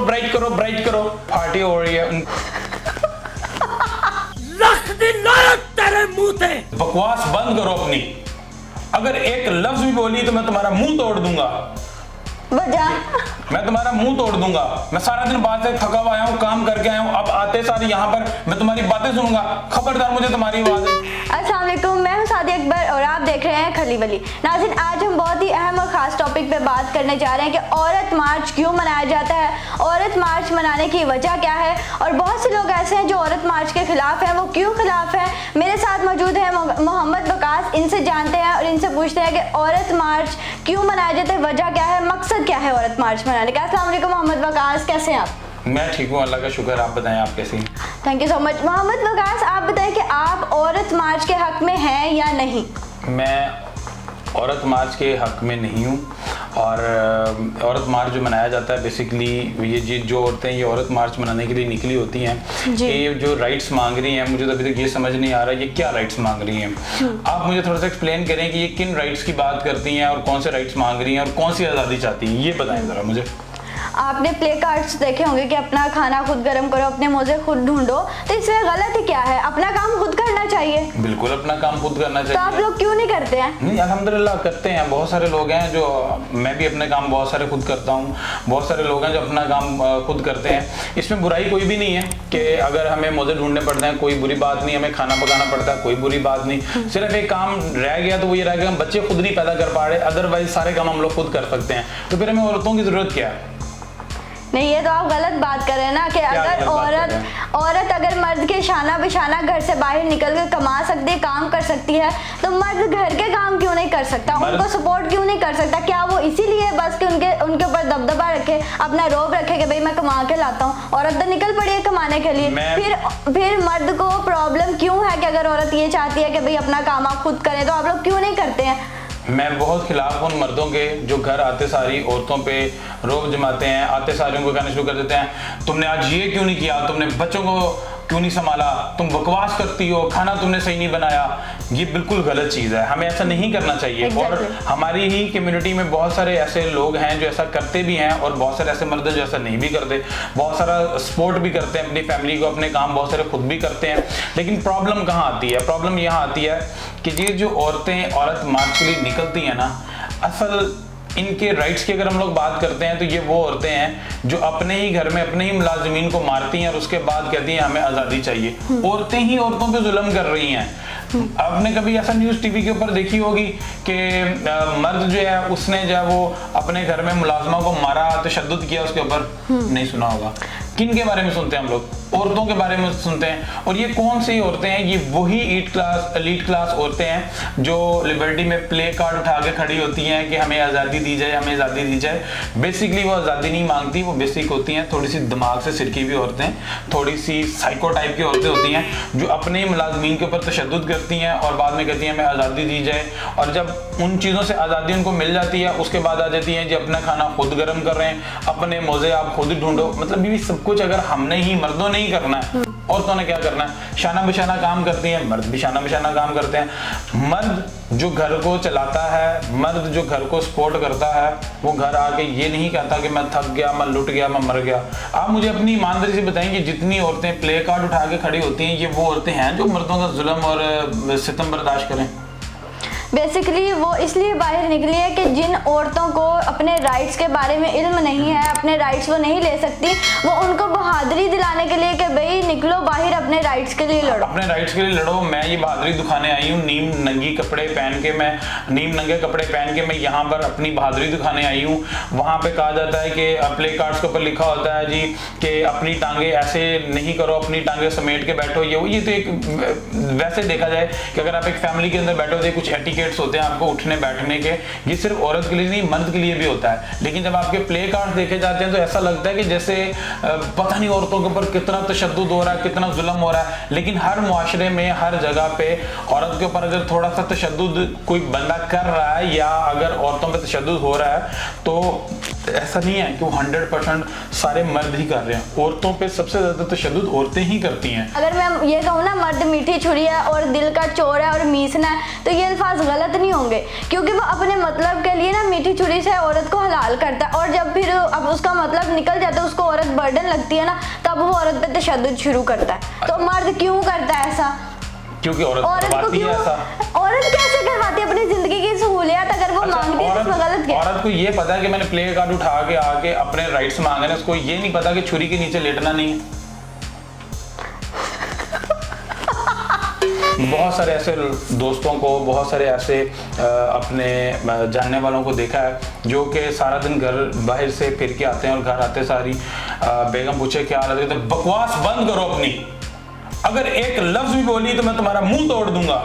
Bright करो, party हो रही है। तेरे मुंह पे बकवास बंद करो अपनी। अगर एक लफ्ज भी बोली तो मैं तुम्हारा मुंह तोड़ दूंगा। वजह? मैं तुम्हारा मुंह तोड़ दूंगा। मैं सारा दिन बाहर से थका हुआ आया हूँ, काम करके आया हूँ, अब आते सारी यहाँ पर मैं तुम्हारी बातें सुनूंगा। खबरदार मुझे तुम्हारी आवाज। अस्सलाम वालेकुम, मैं हूँ सादिया अकबर और आप देख रहे हैं खली वली। नाज़रीन, आज हम बहुत ही अहम और ख़ास टॉपिक पे बात करने जा रहे हैं कि औरत मार्च क्यों मनाया जाता है, औरत मार्च मनाने की वजह क्या है, और बहुत से लोग ऐसे हैं जो औरत मार्च के खिलाफ हैं, वो क्यों खिलाफ हैं। मेरे साथ मौजूद है मोहम्मद वकास, इनसे जानते हैं और इनसे पूछते हैं कि औरत मार्च क्यों मनाया जाता है, वजह क्या है, मकसद क्या है औरत मार्च मनाने का। अस्सलाम वालेकुम मोहम्मद वकास, कैसे हैं आप? मैं ठीक हूँ, अल्लाह का शुक्र। आप बताएं, आप कैसी हैं? Thank you so much. Mohammad Waqas, आप बताएं कि आप औरत मार्च के हक में हैं या नहीं? मैं औरत मार्च के हक में नहीं हूँ। और औरत मार्च जो मनाया जाता है, बेसिकली ये जो औरतें ये औरत मार्च मनाने के लिए निकली होती हैं, ये जो राइट्स मांग रही हैं, मुझे तो अभी तक ये समझ नहीं आ रहा ये क्या राइट्स मांग रही हैं। आप मुझे थोड़ा सा एक्सप्लेन करें कि ये किन राइट्स की बात करती हैं और कौन से राइट्स मांग रही हैं और कौन सी आज़ादी चाहती हैं, ये बताएं ज़रा मुझे। आपने प्ले कार्ड्स देखे होंगे कि अपना खाना खुद गर्म करो, अपने मोजे खुद ढूंढो, तो इसमें गलत ही क्या है? अपना काम खुद करना चाहिए। बिल्कुल अपना काम खुद करना चाहिए। तो आप लोग क्यों नहीं करते हैं? नहीं, अल्हम्दुलिल्लाह करते हैं। बहुत सारे लोग हैं जो, मैं भी अपने काम बहुत सारे खुद करता हूँ। बहुत सारे लोग हैं जो अपना काम खुद करते हैं। इसमें बुराई कोई भी नहीं है कि अगर हमें मोजे ढूंढने पड़ते हैं, कोई बुरी बात नहीं। हमें खाना पकाना पड़ता है, कोई बुरी बात नहीं। सिर्फ एक काम रह गया तो वो ये रह गया, हम बच्चे खुद नहीं पैदा कर पा रहे, अदरवाइज सारे काम हम लोग खुद कर सकते हैं। तो फिर हमें औरतों की जरूरत क्या है? नहीं, ये तो आप गलत बात कर रहे हैं ना कि अगर औरत अगर मर्द के शाना बिशाना घर से बाहर निकल कर कमा सकती है, काम कर सकती है, तो मर्द घर के काम क्यों नहीं कर सकता? उनको सपोर्ट क्यों नहीं कर सकता? क्या वो इसीलिए बस कि उनके ऊपर दबदबा रखे, अपना रोब रखे कि भाई मैं कमा के लाता हूँ? औरत तो निकल पड़ी है कमाने के लिए। फिर मर्द को प्रॉब्लम क्यों है कि अगर औरत ये चाहती है कि भाई अपना काम आप खुद करें, तो आप लोग क्यों नहीं करते हैं? मैं बहुत खिलाफ हूँ उन मर्दों के जो घर आते सारी औरतों पे रोब जमाते हैं, आते सारी उनको कहना शुरू कर देते हैं, तुमने आज ये क्यों नहीं किया, तुमने बच्चों को क्यों नहीं संभाला, तुम बकवास करती हो, खाना तुमने सही नहीं बनाया। ये बिल्कुल गलत चीज़ है, हमें ऐसा नहीं करना चाहिए। और हमारी ही कम्युनिटी में बहुत सारे ऐसे लोग हैं जो ऐसा करते भी हैं और बहुत सारे ऐसे मर्द जो ऐसा नहीं भी करते। बहुत सारा सपोर्ट भी करते हैं अपनी फैमिली को, अपने काम बहुत सारे खुद भी करते हैं। लेकिन प्रॉब्लम कहाँ आती है? प्रॉब्लम यहाँ आती है कि ये जो औरतें औरत मार्च के लिए निकलती हैं ना, असल इनके राइट्स की अगर हम लोग बात करते हैं तो ये वो औरतें हैं जो अपने ही घर में अपने ही मुलाजिमीन को मारती हैं और उसके बाद कहती हैं हमें आज़ादी चाहिए। औरतें ही औरतों पे जुल्म कर रही हैं। आपने कभी ऐसा न्यूज़ टीवी के ऊपर देखी होगी कि मर्द जो है उसने जो है वो अपने घर में मुलाजमा को मारा, तशद्दुद किया उसके ऊपर? नहीं सुना होगा। किन के बारे में सुनते हैं हम लोग? औरतों के बारे में सुनते हैं। और ये कौन सी औरतें हैं? ये वही एलीट क्लास औरतें हैं जो लिबर्टी में प्ले कार्ड उठा के खड़ी होती हैं कि हमें आज़ादी दी जाए, हमें आज़ादी दी जाए। बेसिकली वो आज़ादी नहीं मांगती, वो बेसिक होती हैं थोड़ी सी दिमाग से सिरकी हुई औरतें, थोड़ी सी साइको टाइप की औरतें होती हैं जो अपने मुलाजमीन के ऊपर तशद्दुद करती हैं और बाद में कहती हैं हमें आज़ादी दी जाए। और जब उन चीज़ों से आज़ादी उनको मिल जाती है, उसके बाद आ जाती हैं जी अपना खाना खुद गर्म कर रहे हैं, अपने मोजे आप खुद ढूंढो। मतलब ये सब कुछ अगर हमने ही, मर्दों ने ही करना है, औरतों ने क्या करना है? शाना बिशाना काम करती हैं, मर्द भी शाना बिशाना काम करते हैं। मर्द जो घर को चलाता है, मर्द जो घर को सपोर्ट करता है, वो घर आके ये नहीं कहता कि मैं थक गया, मैं लुट गया, मैं मर गया। आप मुझे अपनी ईमानदारी से बताएं कि जितनी औरतें प्ले कार्ड उठा के खड़ी होती हैं, ये वो औरतें हैं जो मर्दों का जुल्म और सितम बर्दाश्त करें? बेसिकली वो इसलिए बाहर निकली है कि जिन औरतों को अपने राइट्स के बारे में इल्म नहीं है, अपने राइट्स वो नहीं ले सकती, वो उनको बहादुरी दिलाने के लिए कि भाई निकलो बाहर, अपने राइट्स के लिए लड़ो, अपने राइट्स के लिए लड़ो। मैं ये बहादुरी दिखाने आई हूँ, नीम नंगे कपड़े पहन के मैं यहाँ पर अपनी बहादुरी दिखाने आई हूँ। वहाँ पे कहा जाता है कि प्ले कार्ड्स के ऊपर लिखा होता है जी कि अपनी टांगे ऐसे नहीं करो, अपनी टांगे समेट के बैठो। ये तो एक, वैसे देखा जाए कि अगर आप एक फैमिली के अंदर बैठो तो कुछ एटिकेट्स होते हैं आपको उठने बैठने के, ये सिर्फ औरत के लिए नहीं मर्द के लिए भी होता है। लेकिन जब आपके प्ले कार्ड देखे जाते हैं तो ऐसा लगता है कि जैसे पता नहीं औरतों के ऊपर कितना तशद्दुद हो रहा है, कितना जुल्म हो रहा है। लेकिन हर मुआशरे में, हर जगह पे औरत के ऊपर अगर थोड़ा सा तशद्दुद कोई बंदा कर रहा है या अगर औरतों पे तशद्दुद हो रहा है तो ऐसा नहीं है कि वो 100% सारे मर्द ही कर रहे हैं। औरतों पे सबसे ज्यादा तशद्दुद औरतें ही करती हैं। अगर मैं ये कहूँ ना, मर्द मीठी छुरी है और दिल का चोर है और मीसना है, तो ये अल्फाज गलत नहीं होंगे, क्योंकि वो अपने मतलब के लिए ना मीठी छुरी से औरत को हलाल करता है, और जब फिर अब उसका मतलब निकल जाता है, उसको औरत बर्डन लगती है ना, तब वो औरत पे तशद्दुद शुरू करता है। तो मर्द क्यों करता है ऐसा? क्योंकि औरत को क्यों औरत कैसे करवाती है अपनी जिंदगी की सहूलियत अगर वो मांगती है, तो गलत क्या? औरत को ये पता है कि मैंने प्ले कार्ड उठा के आके अपने राइट्स मांगने, उसको ये नहीं पता कि छुरी के नीचे लेटना नहीं है। बहुत सारे ऐसे दोस्तों को, बहुत सारे ऐसे अपने जानने वालों को देखा है जो कि सारा दिन घर बाहर से फिर के आते हैं और घर आते सारी बेगम पूछे क्या हालत है, तो बकवास बंद करो अपनी, अगर एक लफ्ज भी बोली तो मैं तुम्हारा मुंह तोड़ दूंगा,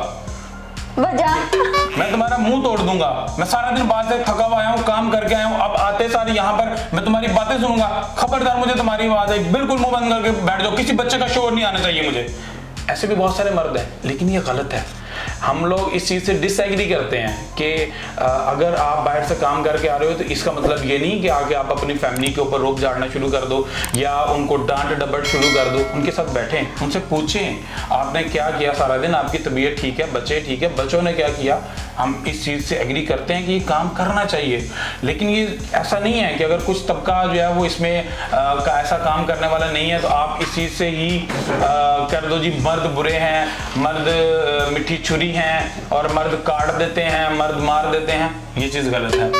मैं तुम्हारा मुंह तोड़ दूंगा, मैं सारा दिन बाहर से थका हुआ आया हूँ, काम करके आया हूँ, अब आते सारी यहाँ पर मैं तुम्हारी बातें सुनूंगा, खबरदार मुझे तुम्हारी आवाज है, बिल्कुल मुंह बंद करके बैठ जाओ, किसी बच्चे का शोर नहीं आना चाहिए मुझे। ऐसे भी बहुत सारे मर्द हैं, लेकिन ये गलत है। हम लोग इस चीज़ से डिसएग्री करते हैं कि अगर आप बाहर से काम करके आ रहे हो तो इसका मतलब ये नहीं कि आके आप अपनी फैमिली के ऊपर रोक झाड़ना शुरू कर दो या उनको डांट डपट शुरू कर दो। उनके साथ बैठें, उनसे पूछें आपने क्या किया सारा दिन, आपकी तबीयत ठीक है, बच्चे ठीक है, बच्चों ने क्या किया। हम इस चीज़ से एग्री करते हैं कि ये काम करना चाहिए, लेकिन ये ऐसा नहीं है कि अगर कुछ तबका जो है वो इसमें ऐसा काम करने वाला नहीं है तो आप इस चीज़ से ही कर दो जी मर्द बुरे हैं, मर्द मिठी छुरी हैं और मर्द काट देते हैं, मर्द मार देते हैं। ये चीज़ गलत है।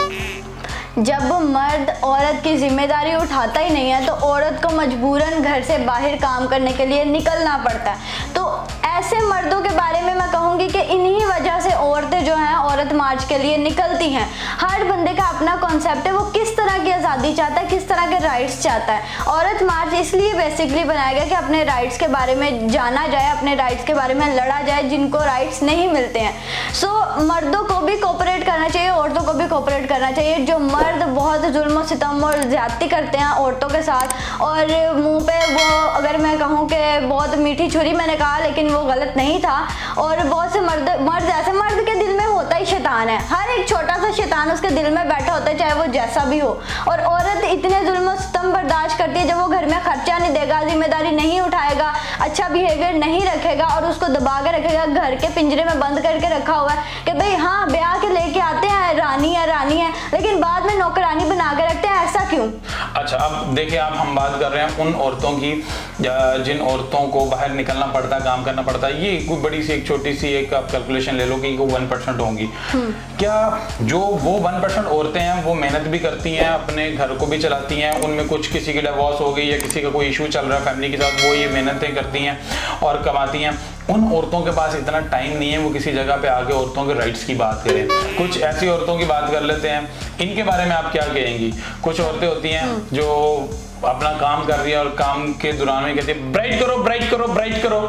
जब मर्द औरत की जिम्मेदारी उठाता ही नहीं है तो औरत को मजबूरन घर से बाहर काम करने के लिए निकलना पड़ता है। तो ऐसे मर्दों के बारे में मैं कहूँगी कि इन्हीं वजह से औरतें जो हैं औरत मार्च के लिए निकलती हैं। हर बंदे का अपना कॉन्सेप्ट है, वो किस तरह की आज़ादी चाहता है, किस तरह के राइट्स चाहता है। औरत मार्च इसलिए बेसिकली बनाया गया कि अपने राइट्स के बारे में जाना जाए, अपने राइट्स के बारे में लड़ा जाए जिनको राइट्स नहीं मिलते हैं। सो मर्दों को भी कोऑपरेट करना चाहिए, औरतों को भी कोऑपरेट करना चाहिए। जो मर्द बहुत जुल्म सितम और ज्यादती करते हैं औरतों के साथ और मुंह पे वो, अगर मैं कहूँ कि बहुत मीठी छुरी मैंने कहा लेकिन वो गलत नहीं था, और बहुत से मर्द ऐसे मर्द के दिल में होता ही शैतान है, हर एक छोटा सा शैतान उसके दिल में बैठा होता है चाहे वो जैसा भी हो। और औरत इतने जुल्म सितम बर्दाश्त करती है, जब वो घर में खर्चा नहीं देगा, जिम्मेदारी नहीं उठाएगा, अच्छा बिहेवियर नहीं रखेगा और उसको दबा के रखेगा, घर के पिंजरे में बंद करके रखा हुआ है कि भाई हाँ ब्याह के लेके आते हैं रानी है, लेकिन बाद में नौकरानी बना के रखते हैं, ऐसा क्यों? अच्छा, अब देखिए आप हम बात कर रहे हैं उन औरतों की जिन औरतों को बाहर निकलना पड़ता है, काम करना पड़ता है। ये कोई बड़ी सी एक छोटी सी एक आप कैलकुलेशन ले लो कि वो 1% होंगी। क्या जो वो 1% औरतें हैं वो मेहनत भी करती हैं, अपने घर को भी चलाती हैं, उनमें कुछ किसी की डिवोर्स हो गई या किसी का कोई इशू चल रहा है फैमिली के साथ, वो ये मेहनतें करती हैं और कमाती हैं। उन औरतों के पास इतना टाइम नहीं है वो किसी जगह पे आके औरतों के राइट्स की बात करें। कुछ ऐसी औरतों की बात कर लेते हैं, इनके बारे में आप क्या कहेंगी? कुछ औरतें होती हैं जो अपना काम कर रही है और काम के दौरान में कहती है ब्राइट करो ब्राइट करो ब्राइट करो,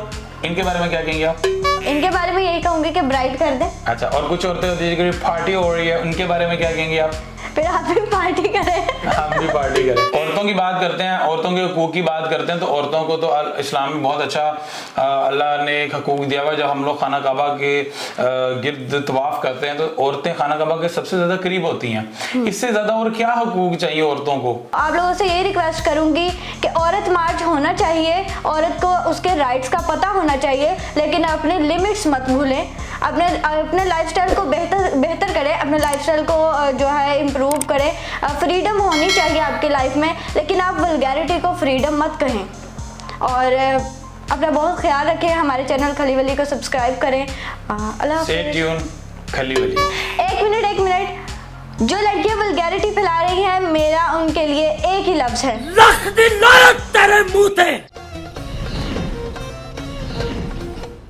इनके बारे में क्या कहेंगे आप? इनके बारे में यही कहूंगी कि ब्राइट कर दे। अच्छा, और कुछ औरतें होती है जो पार्टी हो रही है, उनके बारे में क्या कहेंगे आप? फिर आप भी पार्टी करें। हम भी पार्टी करें। औरतों की बात करते हैं, औरतों के हकूक की बात करते हैं, तो औरतों को तो इस्लाम में बहुत अच्छा अल्लाह ने एक हकूक दिया हुआ है। जब हम लोग खाना काबा के गिर्द तवाफ करते हैं तो औरतें खाना काबा के सबसे ज्यादा करीब होती हैं। इससे ज्यादा और क्या हकूक चाहिए औरतों को? आप लोगों से यही रिक्वेस्ट करूंगी कि औरत मार्च होना चाहिए, औरत को उसके राइट्स का पता होना चाहिए, लेकिन अपने लिमिट्स मत भूलें। अपने लाइफस्टाइल को बेहतर करें, अपने लाइफस्टाइल को जो है इम्प्रूव करें। फ्रीडम होनी चाहिए आपकी लाइफ में, लेकिन आप वल्गैरिटी को फ्रीडम मत कहें। और अपना बहुत ख्याल रखें। हमारे चैनल खली वली को सब्सक्राइब करें। अल्लाह हाफ़िज़। स्टे ट्यून खली वली। एक मिनट, जो लड़कियां वल्गैरिटी फैला रही हैं, मेरा उनके लिए एक ही लफ्ज है, लख दी लानत तेरे मुंह ते।